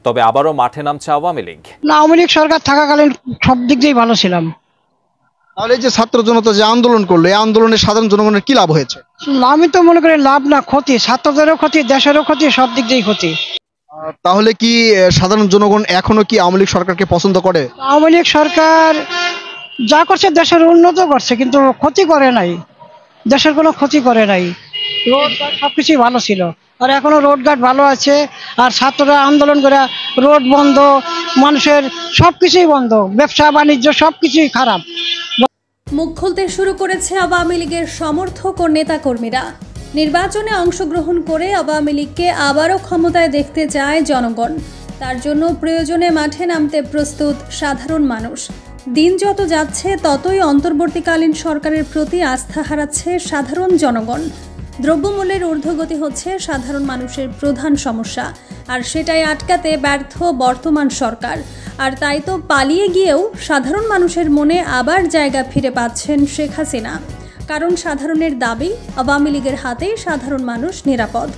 তবে আবারও মাঠে নামছে আওয়ামী লীগ। না, আওয়ামী লীগ সরকার থাকাকালীন সব দিক দিয়েই ভালো ছিলাম। তাহলে এই যে ছাত্র জনতা যে আন্দোলন করলো, এই আন্দোলনে সাধারণ জনগণের কি লাভ হয়েছে? আমি তো মনে করি লাভ না ক্ষতি, ছাত্রদেরও ক্ষতি, দেশেরও ক্ষতি, সব দিক দিয়েই ক্ষতি। তাহলে কি সাধারণ জনগণ এখনো কি আওয়ামী লীগ সরকারকে পছন্দ করে? আওয়ামী লীগ সরকার যা করছে দেশের উন্নত করছে, কিন্তু ক্ষতি করে নাই, দেশের কোনো ক্ষতি করে নাই। রোডঘাট সবকিছুই ভালো ছিল, আর এখনো রোডঘাট ভালো আছে। আর ছাত্ররা আন্দোলন করে রোড বন্ধ, মানুষের সবকিছুই বন্ধ, ব্যবসা বাণিজ্য সবকিছুই খারাপ। মুখ খুলতে শুরু করেছে আওয়ামী লীগের সমর্থক ও নেতাকর্মীরা। নির্বাচনে অংশগ্রহণ করে আওয়ামী লীগকে আবারও ক্ষমতায় দেখতে চায় জনগণ। তার জন্য প্রয়োজনে মাঠে নামতে প্রস্তুত সাধারণ মানুষ। দিন যত যাচ্ছে ততই অন্তর্বর্তীকালীন সরকারের প্রতি আস্থা হারাচ্ছে সাধারণ জনগণ। দ্রব্যমূল্যের ঊর্ধ্বগতি হচ্ছে সাধারণ মানুষের প্রধান সমস্যা, আর সেটাই আটকাতে ব্যর্থ বর্তমান সরকার। আর তাই তো পালিয়ে গিয়েও সাধারণ মানুষের মনে আবার জায়গা ফিরে পাচ্ছেন শেখ হাসিনা। কারণ সাধারণের দাবি, আওয়ামী লীগের হাতেই সাধারণ মানুষ নিরাপদ।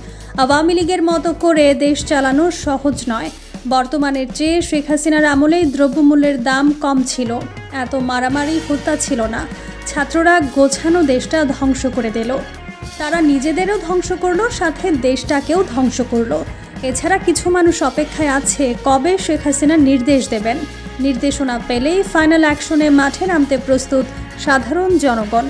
আওয়ামী লীগের মতো করে দেশ চালানো সহজ নয়। বর্তমানের চেয়ে শেখ হাসিনার আমলেই দ্রব্যমূল্যের দাম কম ছিল, এত মারামারি হত্যা ছিল না। ছাত্ররা গোছানো দেশটা ধ্বংস করে দিল, তারা নিজেদেরও ধ্বংস করলো, সাথে দেশটাকেও ধ্বংস করলো। এছাড়া কিছু মানুষ অপেক্ষায় আছে কবে শেখ হাসিনা নির্দেশ দেবেন। নির্দেশনা পেলেই ফাইনাল অ্যাকশনে মাঠে নামতে প্রস্তুত সাধারণ জনগণ।